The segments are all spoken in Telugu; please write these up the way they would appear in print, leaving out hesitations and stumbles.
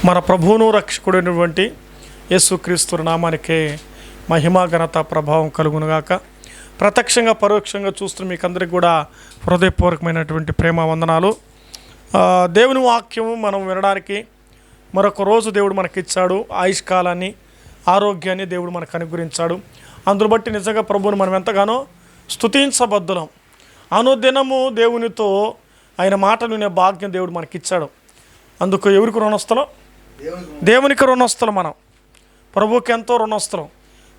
మన ప్రభువును రక్షకుడైనటువంటి యేసుక్రీస్తు నామానికే మహిమ ఘనత ప్రభావం కలుగునుగాక. ప్రత్యక్షంగా పరోక్షంగా చూస్తున్న మీకు అందరికీ కూడా హృదయపూర్వకమైనటువంటి ప్రేమ వందనాలు. దేవుని వాక్యము మనం వినడానికి మరొక రోజు దేవుడు మనకిచ్చాడు. ఆయుష్కాలాన్ని, ఆరోగ్యాన్ని దేవుడు మనకు అనుగ్రహించాడు. అందును బట్టి నిజంగా ప్రభువుని మనం ఎంతగానో స్తుతించబద్దులం. అనుదినము దేవునితో ఆయన మాటలు వినే భాగ్యం దేవుడు మనకిచ్చాడు. అందుకు ఎవరికి రుణస్థలం? దేవునికి రుణస్థలం. మనం ప్రభువుకి ఎంతో రుణస్థలం.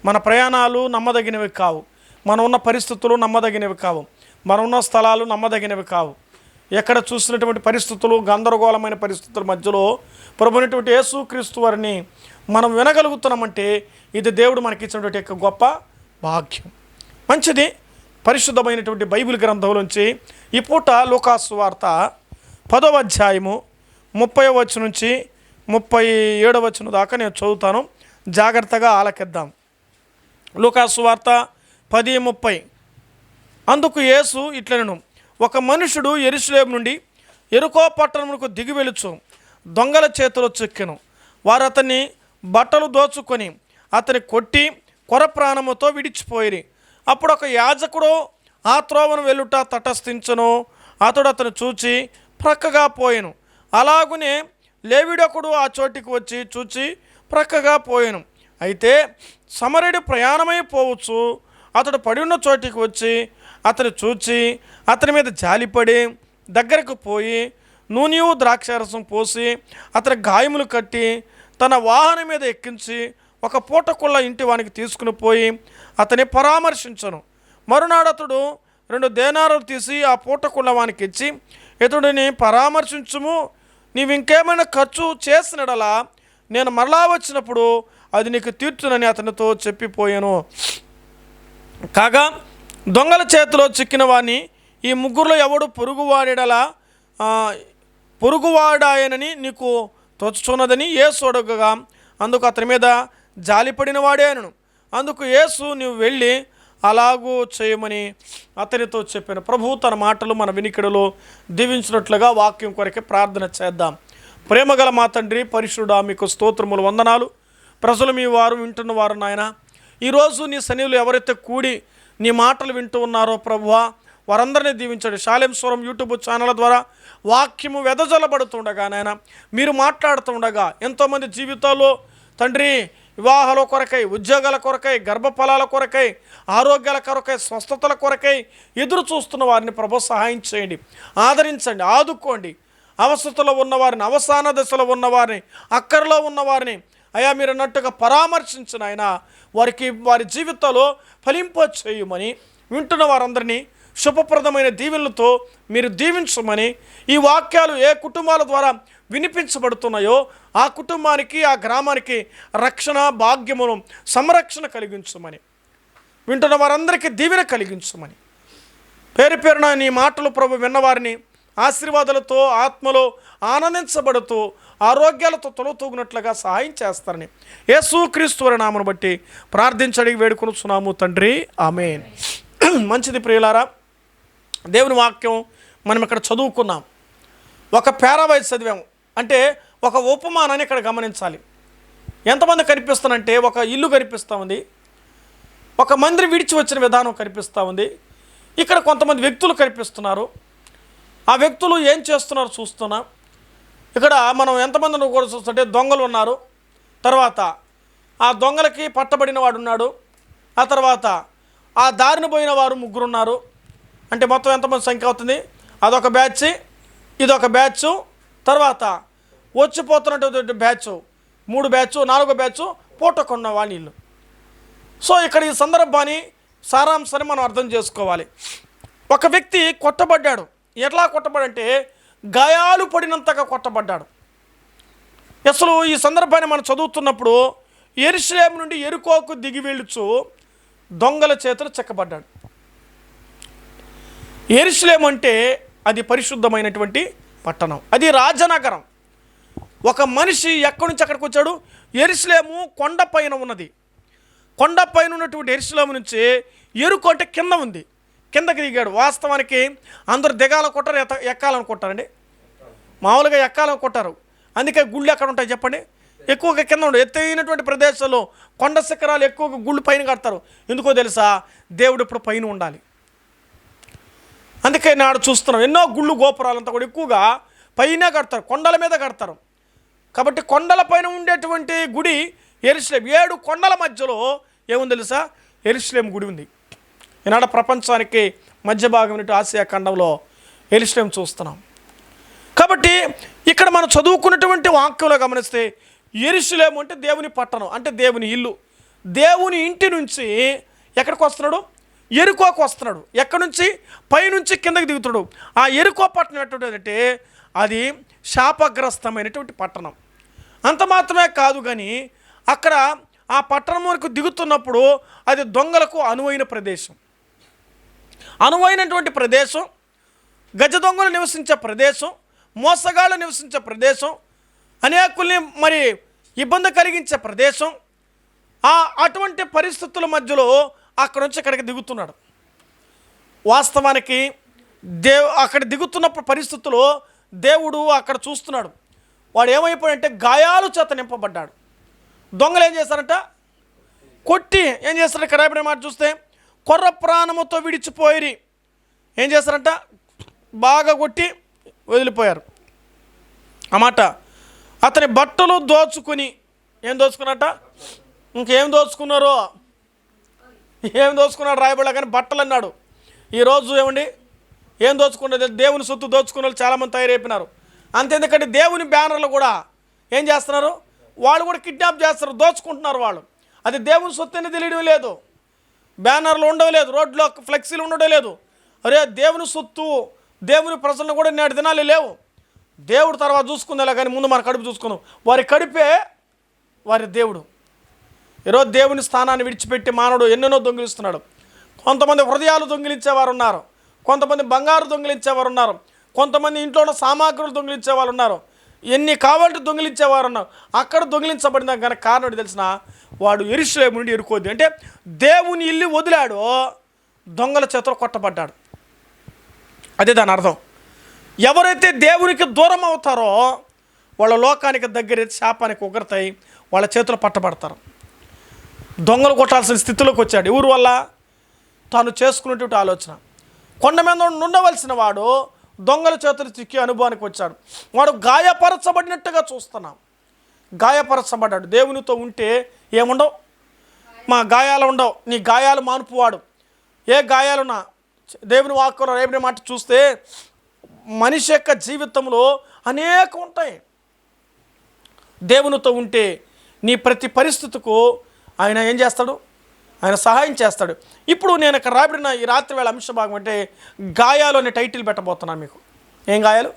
మన ప్రయాణాలు నమ్మదగినవి కావు, మనం ఉన్న పరిస్థితులు నమ్మదగినవి కావు, మనం ఉన్న స్థలాలు నమ్మదగినవి కావు. ఎక్కడ చూసినటువంటి పరిస్థితులు, గందరగోళమైన పరిస్థితుల మధ్యలో ప్రభునటువంటి యేసుక్రీస్తు వారిని మనం వినగలుగుతున్నామంటే ఇది దేవుడు మనకిచ్చినటువంటి యొక్క గొప్ప భాగ్యం. మంచిది. పరిశుద్ధమైనటువంటి బైబిల్ గ్రంథంలోంచి ఈ పూట లూకాసు వార్త 10వ అధ్యాయము 30వ వచనం నుంచి 37వ వచనం దాకా నేను చదువుతాను. జాగ్రత్తగా ఆలకిద్దాం. లూకాసు వార్త 10:30. అందుకు యేసు ఇట్లనెను, ఒక మనుషుడు యెరూషలేము నుండి యెరికో పట్టణమునకు దిగి వెలుచు దొంగల చేతిలో చిక్కెను. వారు అతన్ని బట్టలు దోచుకొని అతని కొట్టి కొర ప్రాణముతో విడిచిపోయిరి. అప్పుడు ఒక యాజకుడు ఆ త్రోవను వెళ్ళుట తటస్థించను. అతడు అతను చూచి ప్రక్కగా పోయెను. అలాగునే లేవిడొకడు ఆ చోటికి వచ్చి చూచి ప్రక్కగా పోయెను. అయితే సమరయుడు ప్రయాణమై పోవచ్చు అతడు పడి ఉన్న చోటికి వచ్చి అతను చూచి అతని మీద జాలిపడి దగ్గరకు పోయి నూనెయు ద్రాక్షారసం పోసి అతని గాయములు కట్టి తన వాహనం మీద ఎక్కించి ఒక పూటకుళ్ళ ఇంటి వానికి తీసుకుని పోయి అతని పరామర్శించను. మరునాడు అతడు 2 దేనారాలు తీసి ఆ పూటకుళ్ళ వానికి ఇచ్చి, ఇతడిని పరామర్శించుము, నీవు ఇంకేమైనా ఖర్చు చేసినడలా నేను మరలా వచ్చినప్పుడు అది నీకు తీర్చునని అతనితో చెప్పిపోయాను. కాగా దొంగల చేతిలో చిక్కిన వాడిని ఈ ముగ్గురులో ఎవడు పొరుగువాడాయనని నీకు తోచుచున్నదని యేసు అడగగా, అందుకు అతని మీద జాలిపడిన వాడే అనను. అందుకు యేసు నీవు వెళ్ళి అలాగూ చేయమని అతనితో చెప్పాను. ప్రభువు తన మాటలు మన వినికిడిలో దీవించినట్లుగా వాక్యం కొరకే ప్రార్థన చేద్దాం. ప్రేమగల మా తండ్రి పరిశుద్ధుడా, మీకు స్తోత్రములు, వందనాలు. ప్రజలు మీ వారు వింటున్నవారు నాయన, ఈరోజు నీ సన్నిధిలో ఎవరైతే కూడి నీ మాటలు వింటూ ఉన్నారో ప్రభువా, వారందరినీ దీవించండి. షాలేం స్వరం యూట్యూబ్ ఛానల్ ద్వారా వాక్యము వెదజల్లబడుతుండగా నాయన మీరు మాట్లాడుతుండగా ఎంతోమంది జీవితాల్లో తండ్రి వివాహాల కొరకై, ఉద్యోగాల కొరకై, గర్భఫలాల కొరకై, ఆరోగ్యాల కొరకై, స్వస్థతల కొరకై ఎదురు చూస్తున్న వారిని ప్రభు సహాయం చేయండి, ఆదరించండి, ఆదుకోండి. అవస్థలో ఉన్నవారిని, అవసాన దశలో ఉన్నవారిని, అక్కరలో ఉన్నవారిని అయా మీరు అన్నట్టుగా పరామర్శించిన ఆయన వారి జీవితాల్లో ఫలింప చేయమని, వింటున్న వారందరినీ శుభప్రదమైన దీవెనలతో మీరు దీవించమని, ఈ వాక్యాలు ఏ కుటుంబాల ద్వారా వినిపించబడుతున్నాయో ఆ కుటుంబానికి, ఆ గ్రామానికి రక్షణ భాగ్యమును, సంరక్షణ కలిగించమని, వింటున్న వారందరికీ దీవెన కలిగించమని, పేరు పేరున నీ మాటలు ప్రభు విన్నవారిని ఆశీర్వాదాలతో, ఆత్మలో ఆనందించబడుతూ, ఆరోగ్యాలతో తొలతూగినట్లుగా సహాయం చేస్తారని యేసుక్రీస్తు వారి నామమును బట్టి ప్రార్థించడి వేడుకొనుచున్నాము తండ్రి, ఆమేన్. మంచిది ప్రియులారా, దేవుని వాక్యం మనం ఇక్కడ చదువుకున్నాం. ఒక పారావైజ్ చదివాము. అంటే ఒక ఉపమానాన్ని ఇక్కడ గమనించాలి. ఎంతమంది కనిపిస్తానంటే ఒక ఇల్లు కనిపిస్తూ ఉంది, ఒక మందిరం విడిచి వచ్చిన విధానం కనిపిస్తూ ఉంది. ఇక్కడ కొంతమంది వ్యక్తులు కనిపిస్తున్నారు. ఆ వ్యక్తులు ఏం చేస్తున్నారు చూస్తున్నాం. ఇక్కడ మనం ఎంతమందిని కూడా చూస్తుంటే దొంగలు ఉన్నారు. తర్వాత ఆ దొంగలకి పట్టబడిన వాడు ఉన్నాడు. ఆ తర్వాత ఆ దారిన పోయిన వారు 3 ఉన్నారు. అంటే మొత్తం ఎంతమంది సంఖ్య అవుతుంది? అదొక బ్యాచ్, ఇదొక బ్యాచ్, తర్వాత వచ్చిపోతున్నటువంటి బ్యాచ్ 3 బ్యాచ్, 4వ బ్యాచ్ పూటకున్న వాణిళ్ళు. సో ఇక్కడ ఈ సందర్భాన్ని సారాంశాన్ని మనం అర్థం చేసుకోవాలి. ఒక వ్యక్తి కొట్టబడ్డాడు. ఎట్లా కొట్టబడంటే గాయాలు పడినంతగా కొట్టబడ్డాడు. అసలు ఈ సందర్భాన్ని మనం చదువుతున్నప్పుడు యెరూషలేము నుండి యెరికోకు దిగి వెళ్ళుచు దొంగల చేతులు చెక్కబడ్డాడు. యెరూషలేము అంటే అది పరిశుద్ధమైనటువంటి పట్టణం, అది రాజనగరం. ఒక మనిషి ఎక్కడి నుంచి అక్కడికి వచ్చాడు? యెరూషలేము కొండపైన ఉన్నది. కొండపైన ఉన్నటువంటి యెరూషలేము నుంచి యెరికో అంటే కింద ఉంది, కిందకి దిగాడు. వాస్తవానికి అందరూ దిగాలనుకుంటారు, ఎక్కాలనుకుంటారండి. మామూలుగా ఎక్కాలనుకుంటారు. అందుకే గుళ్ళు ఎక్కడ ఉంటాయి చెప్పండి? ఎక్కువగా కింద ఉండవు. ఎత్తైనటువంటి ప్రదేశాల్లో కొండ శిఖరాలు ఎక్కువగా గుళ్ళు పైన కడతారు. ఎందుకో తెలుసా? దేవుడు ఇప్పుడు పైన ఉండాలి. అందుకే నాడు చూస్తున్నాం ఎన్నో గుళ్ళు గోపురాలంతా కూడా ఎక్కువగా పైన కడతారు, కొండల మీద కడతారు. కాబట్టి కొండల పైన ఉండేటువంటి గుడి యెరూషలేం. 7 కొండల మధ్యలో ఏముంది తెలుసా? యెరూషలేం గుడి ఉంది. ఈనాడు ప్రపంచానికి మధ్య భాగం ఆసియా ఖండంలో యెరూషలేం చూస్తున్నాం. కాబట్టి ఇక్కడ మనం చదువుకున్నటువంటి వాక్యంలో గమనిస్తే యెరూషలేం అంటే దేవుని పట్టణం, అంటే దేవుని ఇల్లు. దేవుని ఇంటి నుంచి ఎక్కడికి వస్తున్నాడు? యెరికోకు వస్తున్నాడు. ఎక్కడి నుంచి? పైనుంచి కిందకి దిగుతాడు. ఆ యెరికో పట్టణం ఎటువంటిదంటే అది శాపగ్రస్తమైనటువంటి పట్టణం. అంత మాత్రమే కాదు కానీ అక్కడ ఆ పట్టణం వరకు దిగుతున్నప్పుడు అది దొంగలకు అనువైన ప్రదేశం, అనువైనటువంటి ప్రదేశం, గజ దొంగలు నివసించే ప్రదేశం, మోసగాళ్ళు నివసించే ప్రదేశం, అనేకుల్ని మరి ఇబ్బంది కలిగించే ప్రదేశం. అటువంటి పరిస్థితుల మధ్యలో అక్కడ నుంచి ఇక్కడికి దిగుతున్నాడు. వాస్తవానికి అక్కడ దిగుతున్నప్పుడు పరిస్థితుల్లో దేవుడు అక్కడ చూస్తున్నాడు. వాడు ఏమైపోయాడంటే గాయాలు చేత నింపబడ్డాడు. దొంగలు ఏం చేస్తారంట? కొట్టి ఏం చేస్తారంటే ఇక్కడ రాయబడిన మాట చూస్తే కొర్ర ప్రాణముతో విడిచిపోయి ఏం చేస్తారంట? బాగా కొట్టి వదిలిపోయారు. ఆ మాట అతని బట్టలు దోచుకుని ఏం దోచుకున్నట్ట? ఇంకేం దోచుకున్నారో ఏం దోచుకున్నాడు రాయబడలే కానీ బట్టలు అన్నాడు. ఈరోజు ఏమండి ఏం దోచుకున్నది? దేవుని సొత్తు దోచుకున్న వాళ్ళు చాలామంది తయారైపోయినారు. అంతేందుకంటే దేవుని బ్యానర్లు కూడా ఏం చేస్తున్నారు? వాళ్ళు కూడా కిడ్నాప్ చేస్తారు, దోచుకుంటున్నారు వాళ్ళు. అది దేవుని సొత్తు అని తెలియడం లేదు, బ్యానర్లు ఉండలేదు, రోడ్లో ఫ్లెక్సీలు ఉండడం లేదు. అరే దేవుని సొత్తు, దేవుని ప్రజలను కూడా నేటి దినాలు లేవు. దేవుడు తర్వాత చూసుకుందా కానీ ముందు మన కడుపు చూసుకుందాం. వారి కడుపే వారి దేవుడు. ఈరోజు దేవుని స్థానాన్ని విడిచిపెట్టి మానవుడు ఎన్నెన్నో దొంగిలిస్తున్నాడు. కొంతమంది హృదయాలు దొంగిలించేవారు ఉన్నారు, కొంతమంది బంగారు దొంగిలించేవారు ఉన్నారు, కొంతమంది ఇంట్లో ఉన్న సామాగ్రులు దొంగిలించేవారు ఉన్నారు, ఎన్ని కావాలంటే దొంగిలించేవారు ఉన్నారు. అక్కడ దొంగిలించబడిన కనుక కారణం తెలిసిన వాడు యెరూషలేము నుండి ఎరుకోద్ది అంటే దేవుని ఇల్లు వదిలాడు, దొంగల చేతిలో కొట్టబడ్డాడు. అదే దాని అర్థం. ఎవరైతే దేవునికి దూరం అవుతారో వాళ్ళ లోకానికి దగ్గర శాపానికి ఉగ్రతాయి, వాళ్ళ చేతులు పట్టబడతారు. దొంగలు కొట్టాల్సిన స్థితిలోకి వచ్చాడు. ఎవరి వల్ల? తాను చేసుకునేటువంటి ఆలోచన. కొండ మీద ఉండవలసిన వాడు దొంగల చేతులు చిక్కి అనుభవానికి వచ్చాడు. వాడు గాయపరచబడినట్టుగా చూస్తున్నాం. గాయపరచబడ్డాడు. దేవునితో ఉంటే ఏముండవు, మా గాయాలు ఉండవు. నీ గాయాలు మానుపువాడు. ఏ గాయాలున్నా దేవుని వాక్యంలో రేపటి మాట చూస్తే మనిషి యొక్క జీవితంలో అనేకం ఉంటాయి. దేవునితో ఉంటే నీ ప్రతి పరిస్థితికు ఆయన ఏం చేస్తాడు? ఆయన సహాయం చేస్తాడు. ఇప్పుడు నేను ఇక్కడ రాబడిన ఈ రాత్రి వేళ అంశ భాగం అంటే గాయాలు అనే టైటిల్ పెట్టబోతున్నాను మీకు. ఏం గాయాలు?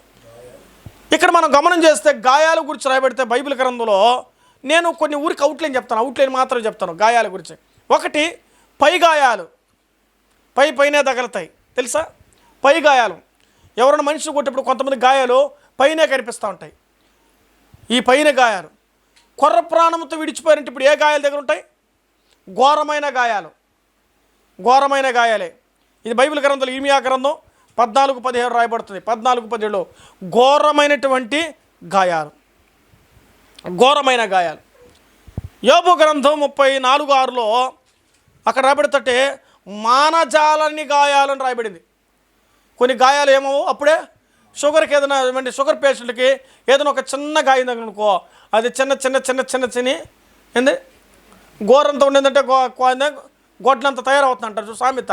ఇక్కడ మనం గమనం చేస్తే గాయాల గురించి రాయబడితే బైబిల్ గ్రంథంలో నేను కొన్ని ఊరికి అవుట్లైన్ చెప్తాను, అవుట్లైన్ మాత్రం చెప్తాను గాయాల గురించి. ఒకటి పై గాయాలు, పైనే తగలుతాయి తెలుసా? పై గాయాలు. ఎవరైనా మనిషి కొట్టేప్పుడు కొంతమంది గాయాలు పైనే కనిపిస్తూ ఉంటాయి. ఈ పైన గాయాలు కొర్ర ప్రాణంతో విడిచిపోయారంటే ఇప్పుడు ఏ గాయాల దగ్గర ఉంటాయి? ఘోరమైన గాయాలు, ఘోరమైన గాయాలే. ఇది బైబిల్ గ్రంథంలో ఇర్మియా గ్రంథం 14:17 రాయబడుతుంది. 14:17లో ఘోరమైనటువంటి గాయాలు, ఘోరమైన గాయాలు. యోబు గ్రంథం 34:6లో అక్కడ రాయబడితే మానజాలని గాయాలని రాయబడింది. కొన్ని గాయాలు ఏమో అప్పుడే షుగర్కి ఏదైనా ఏమంటే షుగర్ పేషెంట్కి ఏదైనా ఒక చిన్న గాయం తగిననుకో అది చిన్న చిన్న చిన్న చిన్న చిన్న ఏంది గోరంతా ఉండేదంటే గొడ్లంతా తయారవుతుంది అంటారు సామెత.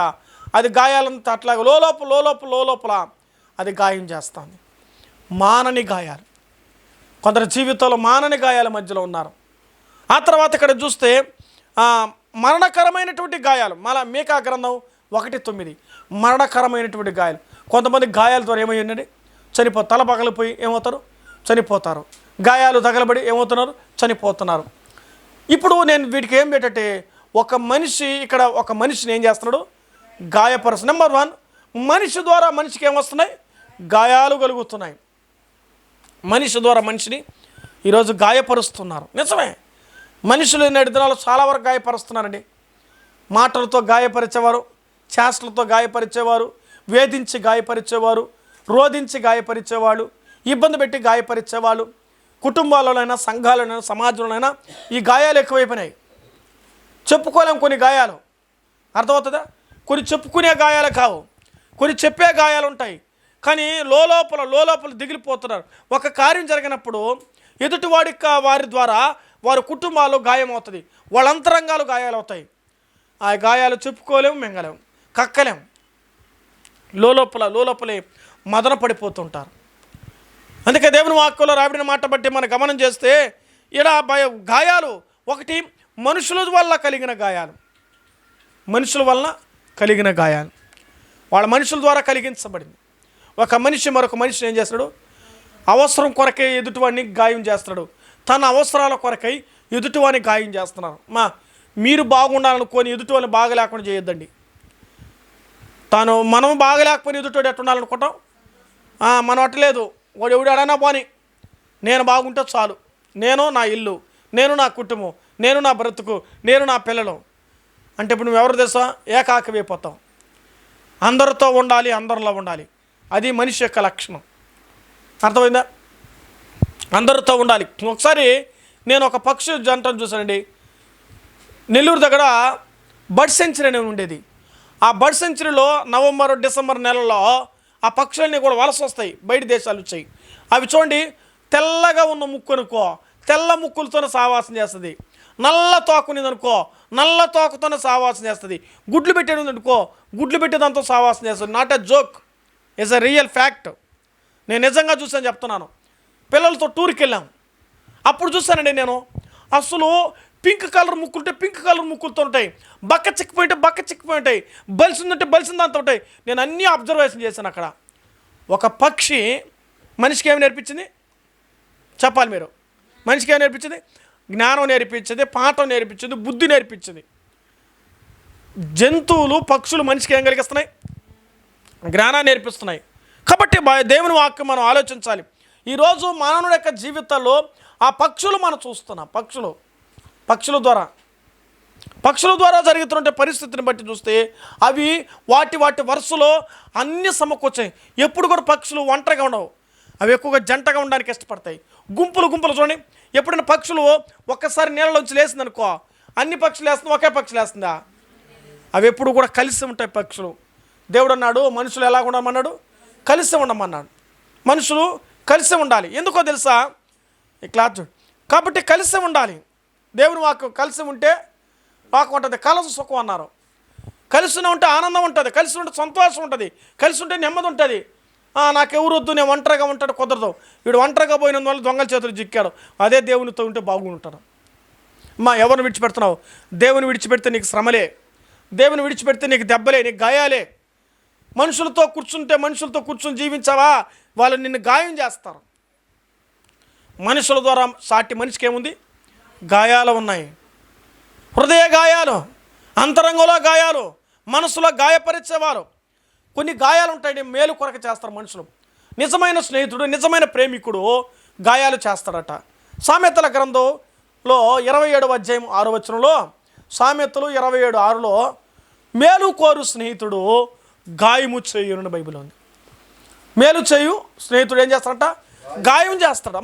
అది గాయాలంతా అట్లాగే లోపల అది గాయం చేస్తుంది. మానని గాయాలు. కొందరు జీవితంలో మానని గాయాల మధ్యలో ఉన్నారు. ఆ తర్వాత ఇక్కడ చూస్తే మరణకరమైనటువంటి గాయాలు. మళ్ళా మీకా గ్రంథం 1:9 మరణకరమైనటువంటి గాయాలు. కొంతమంది గాయాల ద్వారా ఏమయ్యండి? చనిపోతారు. తల పగలిపోయి ఏమవుతారు? చనిపోతారు. గాయాలు తగలబడి ఏమవుతున్నారు? చనిపోతున్నారు. ఇప్పుడు నేను వీటికి ఏం పెట్టంటే ఒక మనిషిని ఏం చేస్తున్నాడు? గాయపరుసు. నెంబర్ 1 మనిషి ద్వారా మనిషికి ఏమొస్తున్నాయి? గాయాలు కలుగుతున్నాయి. మనిషి ద్వారా మనిషిని ఈరోజు గాయపరుస్తున్నారు. నిజమే, మనుషులు నేటి దినాలు చాలా వరకు గాయపరుస్తున్నారండి. మాటలతో గాయపరిచేవారు, చేష్టలతో గాయపరిచేవారు, వేధించి గాయపరిచేవారు, రోధించి గాయపరిచేవాళ్ళు, ఇబ్బంది పెట్టి గాయపరిచేవాళ్ళు, కుటుంబాలలోనైనా, సంఘాలలోనైనా, సమాజంలోనైనా ఈ గాయాలు ఎక్కువైపోయినాయి. చెప్పుకోలేం కొన్ని గాయాలు, అర్థమవుతుందా? కొన్ని చెప్పుకునే గాయాలు కావు, కొన్ని చెప్పే గాయాలు ఉంటాయి. కానీ లోలోపల దిగిలిపోతున్నారు. ఒక కార్యం జరిగినప్పుడు ఎదుటివాడి వారి ద్వారా వారి కుటుంబాలు గాయం అవుతుంది, వాళ్ళ అంతరంగాలు గాయాలు అవుతాయి. ఆ గాయాలు చెప్పుకోలేము, మింగలేము, కక్కలేము. లోలోపలే మదన పడిపోతుంటారు. అందుకే దేవుని వాక్యంలో రాబడిన మాట బట్టి మనం గమనం చేస్తే ఇలా గాయాలు, ఒకటి మనుషుల వల్ల కలిగిన గాయాలు, మనుషుల వలన కలిగిన గాయాలు, వాళ్ళ మనుషుల ద్వారా కలిగించబడింది. ఒక మనిషి మరొక మనిషిని ఏం చేస్తాడు? అవసరం కొరకై ఎదుటివాడిని గాయం చేస్తాడు. తన అవసరాల కొరకై ఎదుటివాడిని గాయం చేస్తున్నారు. మీరు బాగుండాలనుకొని ఎదుటివాడిని బాగా లేకుండా చేయొద్దండి. మనం బాగలేకపోయినా ఎదుటివాడు ఎట్టు ఉండాలనుకుంటాం? మనం అట్టలేదు, వాడు ఎవడాడైనా పోని, నేను బాగుంటే చాలు, నేను నా ఇల్లు, నేను నా కుటుంబం, నేను నా బ్రతుకు, నేను నా పిల్లలు అంటే ఇప్పుడు నువ్వు ఎవరు తెలుసా? ఏకాకమైపోతాం. అందరితో ఉండాలి, అందరిలో ఉండాలి. అది మనిషి యొక్క లక్షణం. అర్థమైందా? అందరితో ఉండాలి. ఒకసారి నేను ఒక పక్షి జంటను చూశానండి. నెల్లూరు దగ్గర బర్డ్ సెంచరీ అనేది ఉండేది. ఆ బర్డ్ సెంచరీలో నవంబర్, డిసెంబర్ నెలల్లో ఆ పక్షులన్నీ కూడా వలస వస్తాయి, బయట దేశాలు వచ్చాయి. అవి చూడండి, తెల్లగా ఉన్న ముక్కు అనుకో, తెల్ల ముక్కులతోనే సావాసం చేస్తుంది. నల్ల తోకనిది అనుకో, నల్ల తోకతోనే సావాసం చేస్తుంది. గుడ్లు పెట్టేది అనుకో, గుడ్లు పెట్టేదాంతో సావాసం చేస్తుంది. Not a joke, it's a real fact. నేను నిజంగా చూసాను, చెప్తున్నాను. పిల్లలతో టూర్కి వెళ్ళాము, అప్పుడు చూసానండి నేను. అసలు పింక్ కలర్ ముక్కులుంటే పింక్ కలర్ ముక్కులతో ఉంటాయి, బక్క చిక్కిపోయి ఉంటాయి, బలిసిందంటే బలిసిన దాంతో ఉంటాయి. నేను అన్నీ అబ్జర్వేషన్ చేశాను అక్కడ. ఒక పక్షి మనిషికి ఏమి నేర్పించింది చెప్పాలి మీరు? మనిషికి ఏమి నేర్పించింది? జ్ఞానం నేర్పించింది, పాఠం నేర్పించింది, బుద్ధి నేర్పించింది. జంతువులు, పక్షులు మనిషికి ఏం కలిగిస్తున్నాయి? జ్ఞానాన్ని నేర్పిస్తున్నాయి. కాబట్టి దేవుని వాక్యం మనం ఆలోచించాలి. ఈరోజు మానవుడి యొక్క జీవితాల్లో ఆ పక్షులు మనం చూస్తున్నాం. పక్షుల ద్వారా జరుగుతున్న పరిస్థితిని బట్టి చూస్తే అవి వాటి వరుసలో అన్ని సమకూర్చాయి. ఎప్పుడు కూడా పక్షులు ఒంటరిగా ఉండవు, అవి ఎక్కువగా జంటగా ఉండడానికి ఇష్టపడతాయి. గుంపులు చూడండి, ఎప్పుడైనా పక్షులు ఒక్కసారి నీళ్ళలోంచి లేచిందనుకో, అన్ని పక్షులు వేస్తుంది, ఒకే పక్షులు వేస్తుందా? అవి ఎప్పుడు కూడా కలిసి ఉంటాయి పక్షులు. దేవుడు అన్నాడు మనుషులు ఎలా ఉండమన్నాడు? కలిసి ఉండమన్నాడు. మనుషులు కలిసి ఉండాలి. ఎందుకో తెలుసా? ఈ క్లాత్ కాబట్టి కలిసి ఉండాలి. దేవుని వాక్యం కలిసి ఉంటే వాక్యం ఉంటుంది, కలసు సుఖం అన్నారు. కలిసి ఉంటే ఆనందం ఉంటుంది, కలిసి ఉంటే సంతోషం ఉంటుంది, కలిసి ఉంటే నెమ్మది ఉంటుంది. నాకెవరు వద్దు, నేను ఒంటరిగా ఉంటాడు, కుదరదు. వీడు ఒంటరిగా పోయినందువల్ల దొంగల చేతులు చిక్కాడు. అదే దేవునితో ఉంటే బాగుంటాడు. ఎవరిని విడిచిపెడుతున్నావు? దేవుని విడిచిపెడితే నీకు శ్రమలే, దేవుని విడిచిపెడితే నీకు దెబ్బలే, నీకు గాయాలే. మనుషులతో కూర్చుని జీవించావా, వాళ్ళు నిన్ను గాయం చేస్తారు. మనుషుల ద్వారా సాటి మనిషికి ఏముంది? గాయాలు ఉన్నాయి. హృదయ గాయాలు, అంతరంగంలో గాయాలు, మనసులో గాయపరిచేవారు. కొన్ని గాయాలు ఉంటాయి, మేలు కొరకు చేస్తారు మనుషులు. నిజమైన స్నేహితుడు, నిజమైన ప్రేమికుడు గాయాలు చేస్తాడట. సామెతల గ్రంథంలో 27వ అధ్యాయం 6వ వచనంలో, సామెతలు 27:6లో మేలు కోరు స్నేహితుడు గాయము చేయునని బైబిల్ ఉంది. మేలు చేయు స్నేహితుడు ఏం చేస్తాడట? గాయం చేస్తాడు.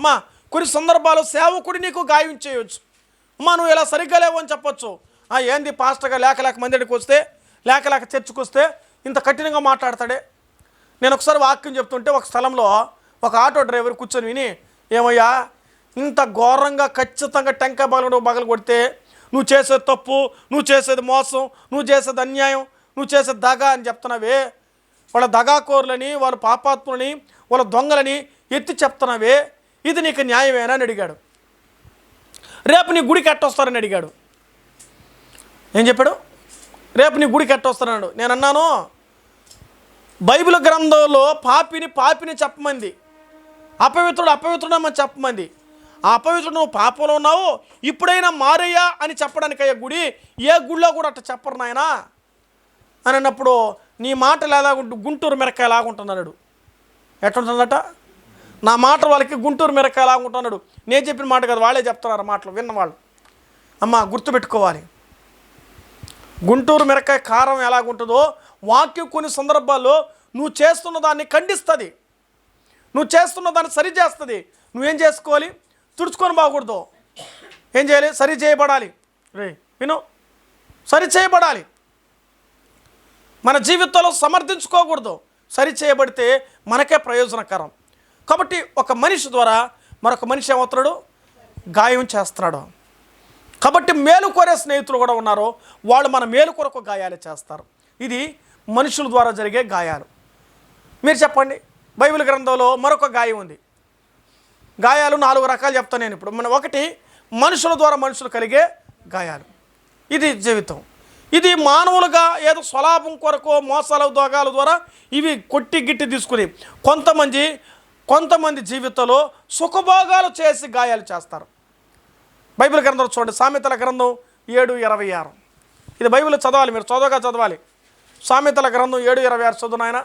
కొన్ని సందర్భాలు సేవకుడు నీకు గాయం చేయవచ్చు. నువ్వు ఇలా సరిగ్గా లేవు అని చెప్పొచ్చు. ఏంది పాస్టర్గా లేక మందికి వస్తే, లేక చర్చకు వస్తే ఇంత కఠినంగా మాట్లాడతాడే. నేను ఒకసారి వాక్యం చెప్తుంటే ఒక స్థలంలో ఒక ఆటో డ్రైవర్ కూర్చొని విని, ఏమయ్యా ఇంత ఘోరంగా ఖచ్చితంగా టెంకాయ బగలు కొడితే నువ్వు చేసేది తప్పు, నువ్వు చేసేది మోసం, నువ్వు చేసేది అన్యాయం, నువ్వు చేసేది దగా అని చెప్తున్నావే, వాళ్ళ దగాకోరులని, వాళ్ళ పాపాత్ములని, వాళ్ళ దొంగలని ఎత్తి చెప్తున్నావే, ఇది నీకు న్యాయమేనా అని అడిగాడు. రేపు నీ గుడికి ఎట్టొస్తారని అడిగాడు. ఏం చెప్పాడు? రేపు నీ గుడికి ఎట్టొస్తానన్నాడు. నేను అన్నాను, బైబిల్ గ్రంథంలో పాపిని చెప్పమంది, అపవిత్రుడమని చెప్పమంది. ఆ అపవిత్రుడు నువ్వు పాపంలో ఉన్నావు, ఇప్పుడైనా మారయ్యా అని చెప్పడానికయ్యా గుడి, ఏ గుడిలో కూడా అట్లా చెప్పరు నాయనా అని అన్నప్పుడు, నీ మాటలు ఎలాగుంటు గుంటూరు మిరకాయ ఎలాగుంటున్నాడు. ఎట్లుంటుందట? నా మాట వాళ్ళకి గుంటూరు మిరకాయ ఎలాగుంటున్నాడు. నేను చెప్పిన మాట కదా, వాళ్ళే చెప్తున్నారు మాటలు విన్నవాళ్ళు. గుర్తుపెట్టుకోవాలి, గుంటూరు మిరకాయ కారం ఎలాగుంటుందో వాక్యం కొన్ని సందర్భాల్లో నువ్వు చేస్తున్న దాన్ని ఖండిస్తుంది, నువ్వు చేస్తున్న దాన్ని సరిచేస్తుంది. నువ్వేం చేసుకోవాలి? తుడుచుకొని బాగూడదు. ఏం చేయాలి? సరి చేయబడాలి. రే విను, సరి చేయబడాలి. మన జీవితంలో సమర్థించుకోకూడదు. సరి చేయబడితే మనకే ప్రయోజనకరం. కాబట్టి ఒక మనిషి ద్వారా మరొక మనిషి ఏమవుతున్నాడు? గాయం చేస్తున్నాడు. కాబట్టి మేలు కోరే స్నేహితులు కూడా ఉన్నారు, వాళ్ళు మన మేలు కొరకు గాయాలు చేస్తారు. ఇది మనుషుల ద్వారా జరిగే గాయాలు. మీరు చెప్పండి, బైబిల్ గ్రంథంలో మరొక గాయం ఉంది. గాయాలు 4 రకాలు చెప్తాను నేను ఇప్పుడు. ఒకటి మనుషుల ద్వారా మనుషులు కలిగే గాయాలు. ఇది జీవితం. ఇది మానవులుగా ఏదో స్వలాభం కొరకు మోసాల దోగాల ద్వారా ఇవి కొట్టి గిట్టి తీసుకుని కొంతమంది జీవితంలో సుఖభోగాలు చేసి గాయాలు చేస్తారు. బైబిల్ గ్రంథం చూడండి, సామెతల గ్రంథం 7:26. ఇది బైబిల్ చదవాలి, మీరు చదవాలి. సామెతల గ్రంథం 7:26 చదువు నాయన.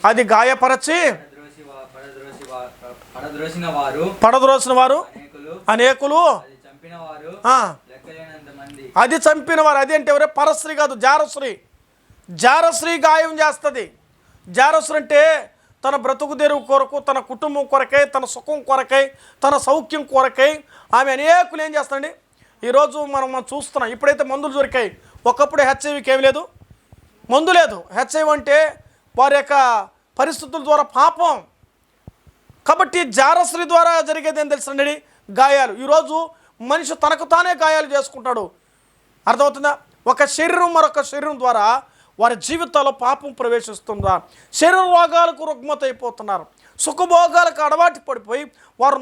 అది గాయపరచి పడద్రోసిన వారు అనేకులు, అది చంపిన వారు. అది అంటే ఎవరే? పరశ్రీ కాదు, జారశ్రీ గాయం చేస్తుంది. జారశ్రీ అంటే తన బ్రతుకు తెరువు కొరకు, తన కుటుంబం కొరకై, తన సుఖం కొరకై, తన సౌఖ్యం కొరకై ఆమె అనేకులు ఏం చేస్తాండి. ఈరోజు మనం చూస్తున్నాం. ఇప్పుడైతే మందులు దొరికాయి. ఒకప్పుడు హెచ్ఐవికి ఏమి లేదు, మందు లేదు. హెచ్ఐవి అంటే వారి యొక్క పరిస్థితుల ద్వారా పాపం. కాబట్టి జారశ్రీ ద్వారా జరిగేది ఏం తెలుసండి? గాయాలు. ఈరోజు మనిషి తనకు తానే గాయాలు చేసుకుంటాడు. అర్థమవుతుందా? ఒక శరీరం మరొక శరీరం ద్వారా వారి జీవితాల్లో పాపం ప్రవేశిస్తుందా? శరీర రోగాలకు రుగ్మతైపోతున్నారు, సుఖభోగాలకు అలవాటు పడిపోయి వారు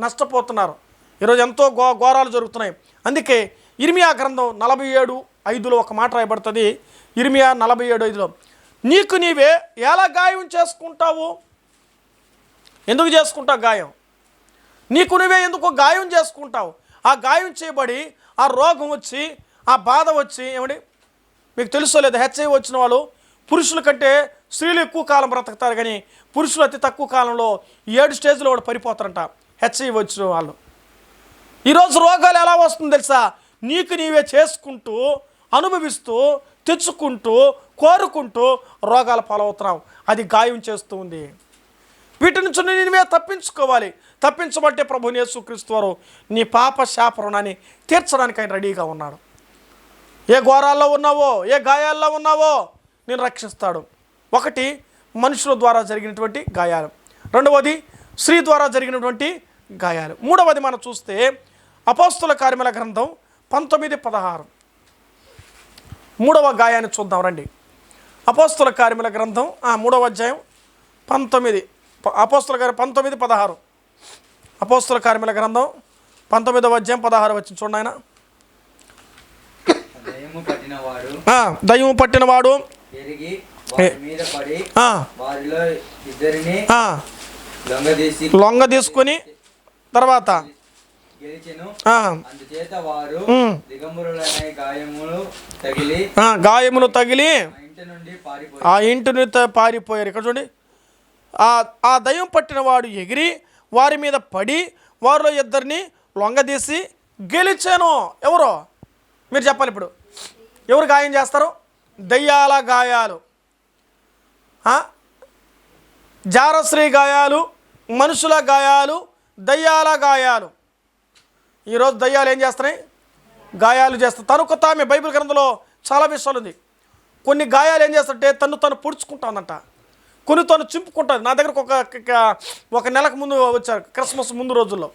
నష్టపోతున్నారు. ఈరోజు ఎంతో ఘోరాలు జరుగుతున్నాయి. అందుకే ఇర్మియా గ్రంథం 47:5లో ఒక మాట రాయబడుతుంది. ఇర్మియా 47:5లో, నీకు నీవే ఎలా గాయం చేసుకుంటావు? ఎందుకు చేసుకుంటావు గాయం? నీకు నువ్వే ఎందుకు గాయం చేసుకుంటావు? ఆ గాయం చేయబడి ఆ రోగం వచ్చి, ఆ బాధ వచ్చి, ఏమండి మీకు తెలుసో లేదు, హెచ్ఐవి వచ్చిన వాళ్ళు పురుషుల కంటే స్త్రీలు ఎక్కువ కాలం బ్రతుకుతారు, కానీ పురుషులు అతి తక్కువ కాలంలో 7 స్టేజ్లో వాడు పడిపోతారంట హెచ్ఐవి వచ్చిన వాళ్ళు. ఈరోజు రోగాలు ఎలా వస్తుంది తెలుసా? నీకు నీవే చేసుకుంటూ, అనుభవిస్తూ, తెచ్చుకుంటూ, కోరుకుంటూ రోగాల పాలవుతున్నావు. అది గాయం చేస్తూ ఉంది. వీటి నుంచి నీవే తప్పించుకోవాలి. తప్పించబట్టే ప్రభువు యేసుక్రీస్తు వారు నీ పాప శాప రుణాన్ని తీర్చడానికి ఆయన రెడీగా ఉన్నాడు. ఏ ఘోరాల్లో ఉన్నావో, ఏ గాయాల్లో ఉన్నావో నేను రక్షిస్తాడు. ఒకటి మనుషుల ద్వారా జరిగినటువంటి గాయాలు, రెండవది స్త్రీ ద్వారా జరిగినటువంటి గాయాలు, మూడవది మనం చూస్తే అపోస్తుల కార్యముల గ్రంథం 19:16 మూడవ గాయాన్ని చూద్దాం రండి. అపోస్తుల కార్యముల గ్రంథం 3వ అధ్యాయం 19 అపోస్తుల కార్యం 19:16 అపోస్తుల కార్యముల గ్రంథం 19వ అధ్యాయం 16 వచ్చింది చూడండి ఆయన. దయ్యము పట్టినవాడు లొంగ తీసుకుని తర్వాత గాయములు తగిలి ఆ ఇంటి నుండి పారిపోయారు. ఇక్కడ చూడండి, ఆ దయ్యం పట్టినవాడు ఎగిరి వారి మీద పడి వారిలో 2 లొంగదీసి గెలిచాను. ఎవరో మీరు చెప్పాలి. ఇప్పుడు ఎవరు గాయం చేస్తారు? దయ్యాల గాయాలు, జారశ్రీ గాయాలు, మనుషుల గాయాలు, దయ్యాల గాయాలు. ఈరోజు దయ్యాలు ఏం చేస్తున్నాయి? గాయాలు చేస్తాయి. తనకు తామే బైబిల్ గ్రంథంలో చాలా విషయాలు ఉంది. కొన్ని గాయాలు ఏం చేస్తుంటే తను పొడుచుకుంటుందంట, కొన్ని తను చింపుకుంటుంది. నా దగ్గరకు ఒక నెలకు ముందు వచ్చారు, క్రిస్మస్ ముందు రోజుల్లో.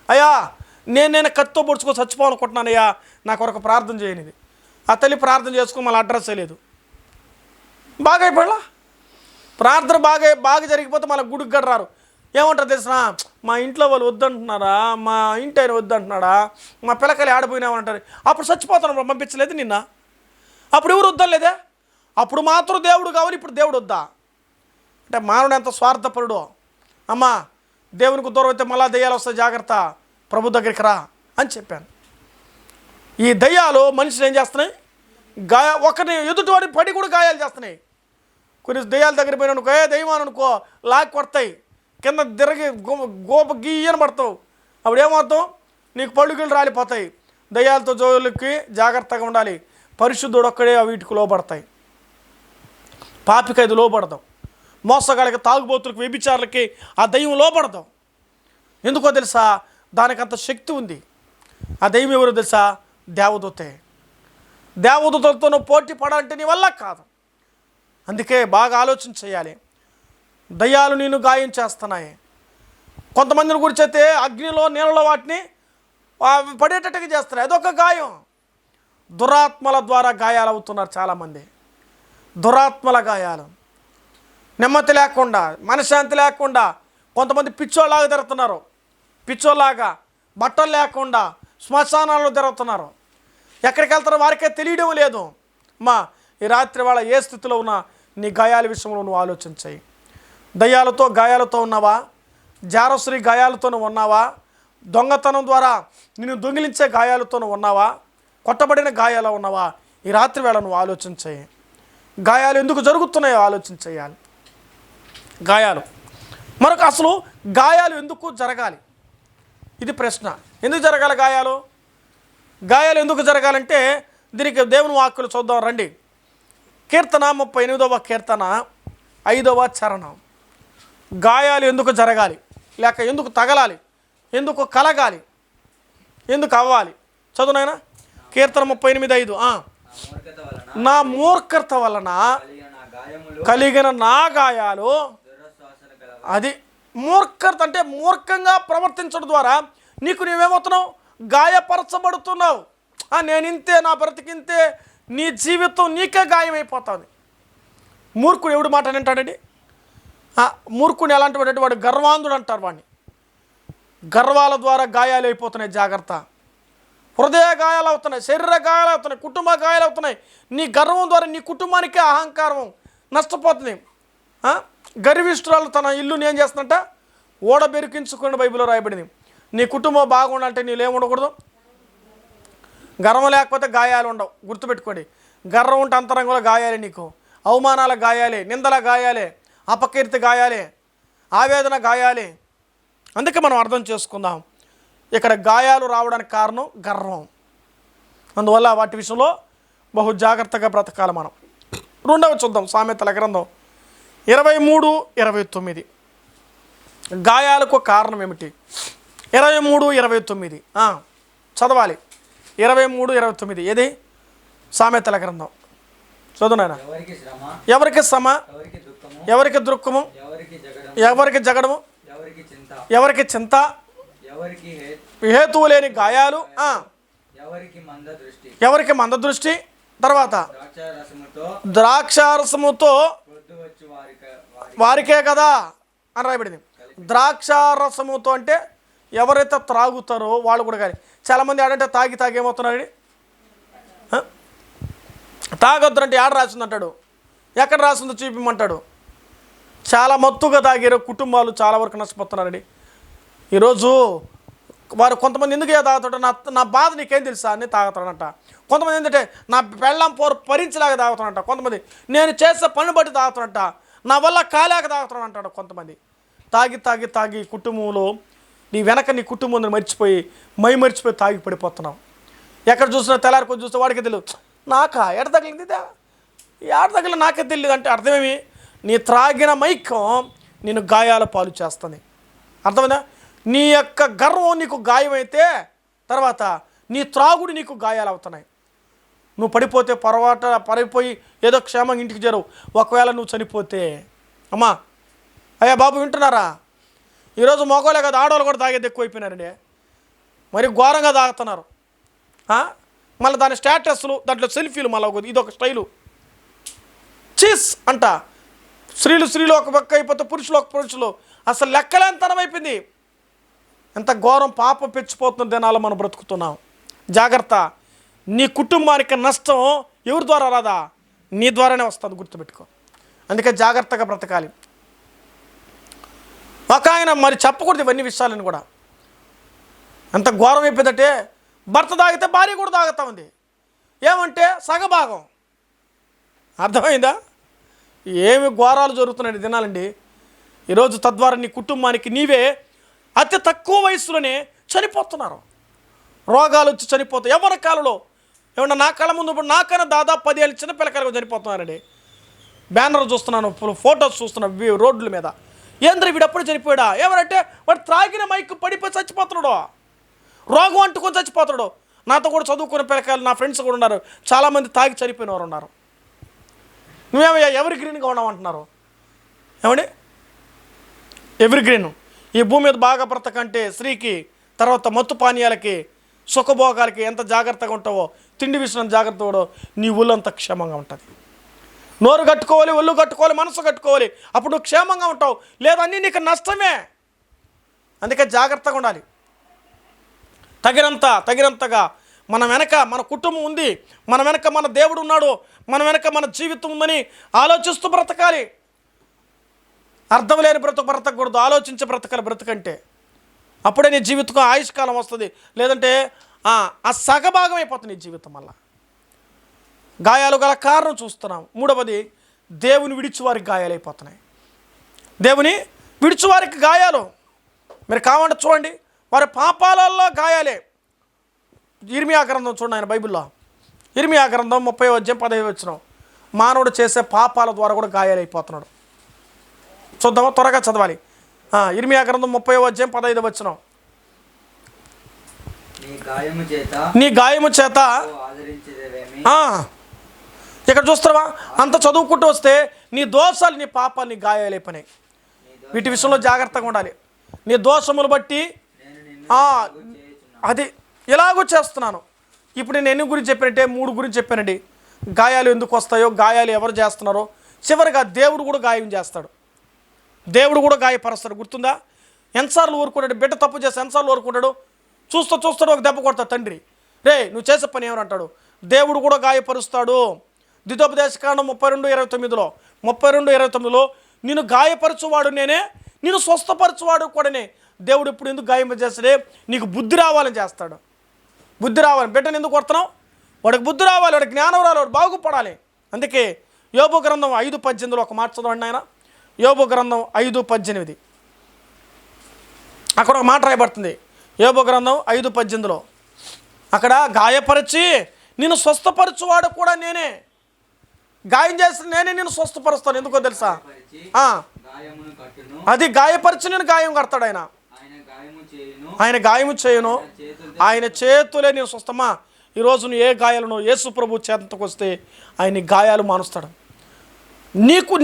అయ్యా నేను కత్తితో పొడుచుకొని చచ్చిపోవాలనుకుంటున్నానయ్యా, నాకు ఒక ప్రార్థన చేయనిది. ఆ తల్లి ప్రార్థన చేసుకుని మళ్ళీ అడ్రస్ లేదు. బాగా అయిపోయా ప్రార్థన బాగా జరిగిపోతే మళ్ళీ గుడికి గడరారు. ఏమంటారు తెలిసిన, మా ఇంట్లో వాళ్ళు వద్దంటున్నారా, మా ఇంటి ఆయన వద్దంటున్నాడా, మా పిల్లకాయలు ఆడిపోయినామంటారు. అప్పుడు చచ్చిపోతాను పంపించలేదు నిన్న. అప్పుడు ఎవరు వద్దలేదే, అప్పుడు మాత్రం దేవుడు కావాలి, ఇప్పుడు దేవుడు వద్దా అంటే మానవుడు ఎంత స్వార్థపరుడు. అమ్మా దేవునికి దూరం అయితే మళ్ళా దయ్యాలు వస్తాయి, జాగ్రత్త, ప్రభు దగ్గరికి రా అని చెప్పాను. ఈ దయ్యాలు మనిషిని ఏం చేస్తున్నాయి? ఒకరిని ఎదుటివాడి పడి కూడా గాయాలు చేస్తున్నాయి. కొన్ని దయ్యాల దగ్గర పోయిన అనుకో, దయ్యం అనుకో, లాక్కి కొడతాయి, కింద తిరిగి గోప గీయని పడతావు. అప్పుడు ఏమవుతావు? నీకు పళ్ళుగిళ్ళు రాలిపోతాయి. దయ్యాలతో జోలికి జాగ్రత్తగా ఉండాలి. పరిశుద్ధుడు ఒక్కడే వీటికి లోపడతాయి. పాపికి అది లోపడదాం, మోసగాళ్ళకి, తాగుబోతులకు, వ్యభిచారులకి ఆ దయ్యం లోపడదాం. ఎందుకో తెలుసా? దానికి అంత శక్తి ఉంది. ఆ దెయ్యం ఎవరో తెలుసా? దేవదూతే. దేవదూతలతో నువ్వు పోటీ పడాలంటే నీ వల్ల కాదు. అందుకే బాగా ఆలోచన చేయాలి. దయ్యాలు నిన్ను గాయం చేస్తున్నాయి. కొంతమందిని గురించి అయితే అగ్నిలో నీళ్ళలో వాటిని పడేటట్టుగా చేస్తున్నాయి. అదొక గాయం. దురాత్మల ద్వారా గాయాలు అవుతున్నారు చాలామంది. దురాత్మల గాయాలు, నెమ్మది లేకుండా, మనశ్శాంతి లేకుండా కొంతమంది పిచ్చోళ్ళలాగా తిరుగుతున్నారు. పిచ్చోళ్ళలాగా బట్టలు లేకుండా శ్మశానాల్లో తిరుగుతున్నారు. ఎక్కడికి వెళ్తారో వారికే తెలియడం లేదు. ఈ రాత్రి వాళ్ళ ఏ స్థితిలో ఉన్నా నీ గాయాల విషయంలో నువ్వు ఆలోచించాయి. గాయాలతో ఉన్నావా? జారశ్రీ గాయాలతో ఉన్నావా? దొంగతనం ద్వారా నిన్ను దొంగిలించే గాయాలతో ఉన్నావా? కొట్టబడిన గాయాలు ఉన్నావా? ఈ రాత్రి వేళ నువ్వు ఆలోచించాయి. గాయాలు ఎందుకు జరుగుతున్నాయో ఆలోచించేయాలి. గాయాలు మరొక అసలు గాయాలు ఎందుకు జరగాలి? ఇది ప్రశ్న. ఎందుకు జరగాలి గాయాలు? గాయాలు ఎందుకు జరగాలంటే దీనికి దేవుని వాక్కులు చూద్దాం రండి. కీర్తన 38వ కీర్తన 5వ చరణం. గాయాలు ఎందుకు జరగాలి, లేక ఎందుకు తగలాలి, ఎందుకు కలగాలి, ఎందుకు అవ్వాలి? చదువునైనా కీర్తన 38:5. నా మూర్ఖత వలన కలిగిన నా గాయాలు. అది మూర్ఖత అంటే మూర్ఖంగా ప్రవర్తించడం ద్వారా నీకు నీవేమవుతున్నావు? గాయపరచబడుతున్నావు. నేను ఇంతే, నా బ్రతికింతే, నీ జీవితం నీకే గాయమైపోతుంది. మూర్ఖుడు ఎవడు మాట అంటాడండి? మూర్ఖుని ఎలాంటి వాడు? వాడు గర్వాంధుడు అంటారు వాడిని. గర్వాల ద్వారా గాయాలు అయిపోతున్నాయి. జాగ్రత్త. హృదయ గాయాలు అవుతున్నాయి, శరీర గాయాలు అవుతున్నాయి, కుటుంబ గాయాలు అవుతున్నాయి. నీ గర్వం ద్వారా నీ కుటుంబానికే అహంకారం నష్టపోతుంది. గర్విష్ఠురాలు తన ఇల్లుని ఏం చేస్తుందంట? ఓడబెరికించుకుని బైబిల్లో రాయబడింది. నీ కుటుంబం బాగుండాలంటే నీళ్ళేం ఉండకూడదు? గర్వం లేకపోతే గాయాలు ఉండవు. గుర్తుపెట్టుకోండి. గర్వం ఉంటే అంతరంగంలో గాయాలే, నీకు అవమానాల గాయాలే, నిందల గాయాలే, అపకీర్తి గాయాలే, ఆవేదన గాయాలే. అందుకే మనం అర్థం చేసుకుందాం, ఇక్కడ గాయాలు రావడానికి కారణం గర్వం. అందువల్ల వాటి విషయంలో బహు జాగ్రత్తగా బ్రతకాలి మనం. రెండవ చూద్దాం, సామెతల గ్రంథం 23:29. గాయాలకు కారణం ఏమిటి? 23:29 చదవాలి. 23:29 ఏది? సామెతల గ్రంథం. చదువునాయన. ఎవరికి శ్రమ, ఎవరికి దుఃఖము, ఎవరికి జగడము, ఎవరికి చింత, హేతువు లేని గాయాలు, ఎవరికి మంద దృష్టి. తర్వాత ద్రాక్షారసముతో వారికే కదా అని రాయబడింది. ద్రాక్షారసముతో అంటే ఎవరైతే త్రాగుతారో వాళ్ళు కూడా. కానీ చాలామంది ఆడంటే తాగి ఏమవుతున్నాడు? తాగొద్దు అంటే ఆడ రాసిందంటాడు, ఎక్కడ రాసిందో చూపిమంటాడు. చాలా మత్తుగా తాగారు కుటుంబాలు చాలా వరకు నష్టపోతున్నారండి ఈరోజు. వారు కొంతమంది ఎందుకు తాగుతాడు? నా బాధ నీకేం తెలుసా అని తాగుతాడంట. కొంతమంది ఏంటంటే నా పెళ్ళం భరించలేక తాగుతాడంట. కొంతమంది నేను చేసే పని బట్టి తాగుతాడంట. నా వల్ల కాలేక తాగుతాడు అంటాడు. కొంతమంది తాగి కుటుంబంలో నీ వెనక నీ కుటుంబం మర్చిపోయి మర్చిపోయి తాగి పడిపోతున్నావు. ఎక్కడ చూసినా తెల్లారికి చూస్తే వాడికి తెలియదు, నాకా ఎడ తగిలింది, ఎడ తగిలి నాకే తెలియదు అంటే అర్థమేమి? నీ త్రాగిన మైకం నేను గాయాల పాలు చేస్తుంది. అర్థమైందా? నీ యొక్క గర్వం నీకు గాయమైతే తర్వాత నీ త్రాగుడు నీకు గాయాలు అవుతున్నాయి. నువ్వు పడిపోతే పడిపోయి ఏదో క్షేమంగా ఇంటికి చేరవు. ఒకవేళ నువ్వు చనిపోతే అమ్మా అయ్యా బాబు వింటున్నారా? ఈరోజు మగవాళ్ళే కదా, ఆడవాళ్ళు కూడా తాగేది ఎక్కువైపోయినారండి. మరి ఘోరంగా తాగుతున్నారు. మళ్ళీ దాని స్టేటస్లు, దాంట్లో సెల్ఫీలు, మళ్ళీ ఇదొక స్టైలు. చీస్ అంట. స్త్రీలు ఒక పక్క అయిపోతే పురుషులు ఒక పురుషులు. అసలు లెక్కలేంతనం అయిపోయింది. ఎంత ఘోరం, పాపం పెంచిపోతున్న దినాలు మనం బ్రతుకుతున్నాం. జాగ్రత్త. నీ కుటుంబానికి నష్టం ఎవరి ద్వారా రాదా? నీ ద్వారానే వస్తుంది, గుర్తుపెట్టుకో. అందుకే జాగ్రత్తగా బ్రతకాలి. ఒక ఆయన మరి చెప్పకూడదు ఇవన్నీ విషయాలను కూడా. ఎంత ఘోరం అయిపోయిందంటే భర్త తాగితే భార్య కూడా తాగుతా ఉంది. ఏమంటే సగభాగం. అర్థమైందా? ఏమి ఘోరాలు జరుగుతున్నాయి దినాలండి ఈరోజు. తద్వారా నీ కుటుంబానికి నీవే అతి తక్కువ వయసులోనే చనిపోతున్నారు. రోగాలు వచ్చి చనిపోతాయి. ఎవరి కాలంలో ఏమన్నా నా కళ్ళ ముందు నాకన్నా దాదాపు 10 ఏళ్ళు చిన్నపిల్లకాయలు చనిపోతున్నారండి. బ్యానర్ చూస్తున్నాను, ఫొటోస్ చూస్తున్నాను రోడ్ల మీద. ఏంద్ర వీడప్పుడు చనిపోయాడా? ఎవరంటే వాడు త్రాగిన మైకు పడిపోయి చచ్చిపోతున్నాడు, రోగం అంటుకొని చచ్చిపోతున్నాడు. నాతో కూడా చదువుకునే పిల్లకాయలు నా ఫ్రెండ్స్ కూడా ఉన్నారు, చాలామంది తాగి చనిపోయిన వారు ఉన్నారు. నువ్వేమయ్యా ఎవరి గ్రీన్గా ఉన్నామంటున్నారు? ఏమండి ఎవరి గ్రీన్? ఈ భూమి మీద బాగా బ్రతకంటే స్త్రీకి, తర్వాత మత్తు పానీయాలకి, సుఖభోగాలకి ఎంత జాగ్రత్తగా ఉంటావో, తిండి విషయం జాగ్రత్త కూడా నీ ఒళ్ళంత క్షేమంగా ఉంటుంది. నోరు కట్టుకోవాలి, ఒళ్ళు కట్టుకోవాలి, మనసు కట్టుకోవాలి, అప్పుడు నువ్వు క్షేమంగా ఉంటావు. లేదా అన్నీ నీకు నష్టమే. అందుకే జాగ్రత్తగా ఉండాలి. తగినంతగా మన వెనక మన కుటుంబం ఉంది, మన వెనక మన దేవుడు ఉన్నాడు, మన వెనక మన జీవితం ఉందని ఆలోచిస్తూ బ్రతకాలి. అర్థం లేని బ్రతకూడదు, ఆలోచించే బ్రతకంటే అప్పుడే నీ జీవితం ఆయుష్కాలం వస్తుంది. లేదంటే ఆ సగభాగం అయిపోతుంది నీ జీవితం. వల్ల గాయాలు గల కారణం చూస్తున్నాం. మూడవది, దేవుని విడిచివారికి గాయాలు అయిపోతున్నాయి. దేవుని విడిచివారికి గాయాలు మీరు కావాలంటే చూడండి, వారి పాపాలలో గాయాలే. ఇర్మియా గ్రంథం చూడండి, ఆయన బైబిల్లో ఇర్మియా గ్రంథం 30:15 మానవుడు చేసే పాపాల ద్వారా కూడా గాయాలైపోతున్నాడు. చూద్దామా? త్వరగా చదవాలి. ఇర్మియా గ్రంథం 30:15 నీ గాయము చేత ఇక్కడ చూస్తావా? అంత చదువుకుంటూ వస్తే నీ దోషాలు, నీ పాపాలు, నీ గాయాలైపోయినాయి. వీటి విషయంలో జాగ్రత్తగా ఉండాలి. నీ దోషములు బట్టి అది ఎలాగో చేస్తున్నాను. ఇప్పుడు నేను ఎన్ని గురించి చెప్పానంటే 3 గురించి చెప్పానండి. గాయాలు ఎందుకు వస్తాయో, గాయాలు ఎవరు చేస్తున్నారో, చివరిగా దేవుడు కూడా గాయం చేస్తాడు, దేవుడు కూడా గాయపరుస్తాడు. గుర్తుందా? ఎన్నిసార్లు ఊరుకుంటాడు? బిడ్డ తప్పు చేస్తే ఎన్నిసార్లు ఊరుకుంటాడు? చూస్తాడు ఒక దెబ్బ కొడతాడు తండ్రి. రే నువ్వు చేసే పని ఏమనంటాడు? దేవుడు కూడా గాయపరుస్తాడు. ద్వితోపదేశకాండం 32:29 నిన్ను గాయపరచువాడు నేనే, నిన్ను స్వస్థపరచువాడు కూడానే. దేవుడు ఇప్పుడు ఎందుకు గాయం చేస్తాడే? నీకు బుద్ధి రావాలని చేస్తాడు. బుద్ధి రావాలి. బిడ్డను ఎందుకు కొడుతున్నావు? వాడికి బుద్ధి రావాలి, వాడికి జ్ఞానం రావాలి, వాడు బాగుపడాలి. అందుకే యోబు గ్రంథం 5:18 ఒక మాట చదవండి ఆయన. యోబు గ్రంథం 5:18 అక్కడ ఒక మాట రాయబడుతుంది. యోబు గ్రంథం 5:18 అక్కడ గాయపరిచి నిన్ను స్వస్థపరచువాడు కూడా నేనే. గాయం చేసిన నేనే నిన్ను స్వస్థపరుస్తాను. ఎందుకో తెలుసా? అది గాయపరిచి నేను గాయం కడతాడు ఆయన. ఆయన గాయము చేయును, ఆయన చేతులే నేను స్వస్థమా. ఈరోజు నువ్వు ఏ గాయాలను యేసు ప్రభు చేతకు వస్తే ఆయన గాయాలు మానుస్తాడు.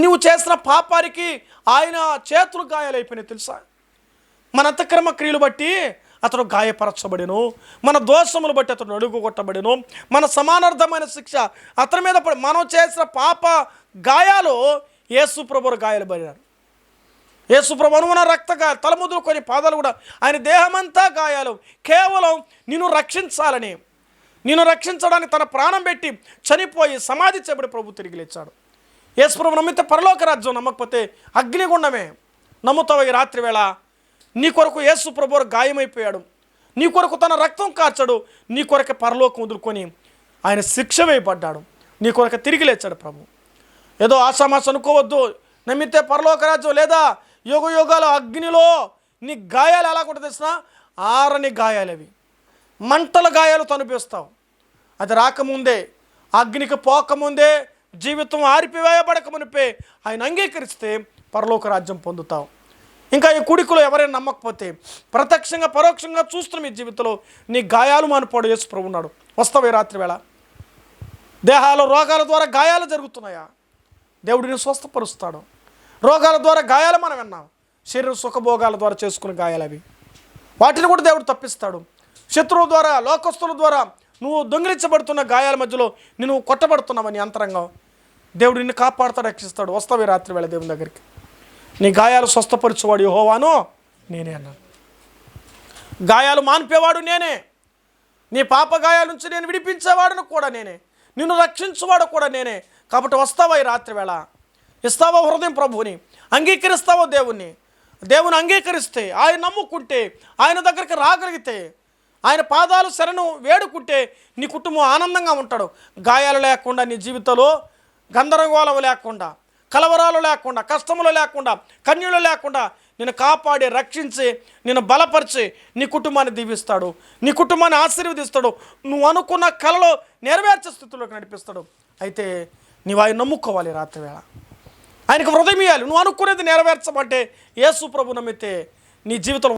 నువ్వు చేసిన పాపానికి ఆయన చేతులు గాయాలైపోయినాయి తెలుసా? మన అంతఃకర్మ క్రియలు బట్టి అతడు గాయపరచబడిను, మన దోషములు బట్టి అతడు నడుగు కొట్టబడిను, మన సమానార్థమైన శిక్ష అతని మీద పడి మనం చేసిన పాప గాయాలు యేసు ప్రభువు గాయాలు పడినారు. యేసు ప్రభు అనుకున్న రక్త గాయాలు, తలముద్దులు కొన్ని పాదాలు కూడా, ఆయన దేహమంతా గాయాలు. కేవలం నిన్ను రక్షించాలని, నిన్ను రక్షించడానికి తన ప్రాణం పెట్టి చనిపోయి సమాధి చేయబడి ప్రభు తిరిగి లేచాడు. యేసు ప్రభు నమ్మితే పరలోక రాజ్యం, నమ్మకపోతే అగ్నిగుండమే. నమ్ముతావు ఈ రాత్రి వేళ? నీ కొరకు యేసు ప్రభు గాయమైపోయాడు, నీ కొరకు తన రక్తం కార్చాడు, నీ కొరకు పరలోకం వదులుకొని ఆయన శిక్ష వేయబడ్డాడు, నీ కొరకు తిరిగి లేచాడు ప్రభు. ఏదో ఆషామాష అనుకోవద్దు. నమ్మితే పరలోక రాజ్యం, లేదా యుగ యుగాల అగ్నిలో నీ గాయాలు ఎలా కూడా తెలిసినా ఆరని గాయాలు, అవి మంటల గాయాలు తనిపిస్తావు. అది రాకముందే, అగ్నికి పోకముందే, జీవితం ఆరిపివేయబడక మునిపే ఆయన అంగీకరిస్తే పరలోక రాజ్యం పొందుతావు. ఇంకా ఈ కుడికులో ఎవరైనా నమ్మకపోతే ప్రత్యక్షంగా పరోక్షంగా చూస్తున్న మీ జీవితంలో నీ గాయాలు మానిపోడు యేసు ప్రభు ఉన్నాడు. వస్తావు ఈ రాత్రి వేళ? దేహాలు రోగాల ద్వారా గాయాలు జరుగుతున్నాయా? దేవుడిని స్వస్థపరుస్తాడు. రోగాల ద్వారా గాయాలు మనం విన్నాం, శరీర సుఖభోగాల ద్వారా చేసుకునే గాయాలు అవి, వాటిని కూడా దేవుడు తప్పిస్తాడు. శత్రువు ద్వారా, లోకస్తుల ద్వారా నువ్వు దొంగిలించబడుతున్న గాయాల మధ్యలో నువ్వు కొట్టబడుతున్నావు నీ అంతరంగం. దేవుడు నిన్ను కాపాడుతాడు, రక్షిస్తాడు. వస్తావు ఈ రాత్రి వేళ దేవుని దగ్గరికి. నీ గాయాలు స్వస్థపరచువాడు యెహోవాను నేనే అన్నాను. గాయాలు మాన్పేవాడు నేనే, నీ పాప గాయాల నుంచి నేను విడిపించేవాడును కూడా నేనే, నిన్ను రక్షించేవాడు కూడా నేనే. కాబట్టి వస్తావా ఈ రాత్రి వేళ? ఇస్తావా హృదయం ప్రభువుని? అంగీకరిస్తావో దేవుణ్ణి? దేవుని అంగీకరిస్తే, ఆయన నమ్ముకుంటే, ఆయన దగ్గరికి రాగలిగితే, ఆయన పాదాలు శరణు వేడుకుంటే నీ కుటుంబం ఆనందంగా ఉంటాడు. గాయాలు లేకుండా, నీ జీవితంలో గందరగోళం లేకుండా, కలవరాలు లేకుండా, కష్టములు లేకుండా, కన్యలు లేకుండా నిన్ను కాపాడి రక్షించి నిన్ను బలపరిచి నీ కుటుంబాన్ని దీవిస్తాడు, నీ కుటుంబాన్ని ఆశీర్వదిస్తాడు, నువ్వు అనుకున్న కలలో నెరవేర్చే స్థితిలోకి నడిపిస్తాడు. అయితే నీవు ఆయన నమ్ముకోవాలి రాత్రి వేళ. ఆయనకు హృదయం ఇవ్వాలి. నువ్వు అనుకునేది నెరవేర్చమంటే యేసు ప్రభు నమ్మితే నీ జీవితంలో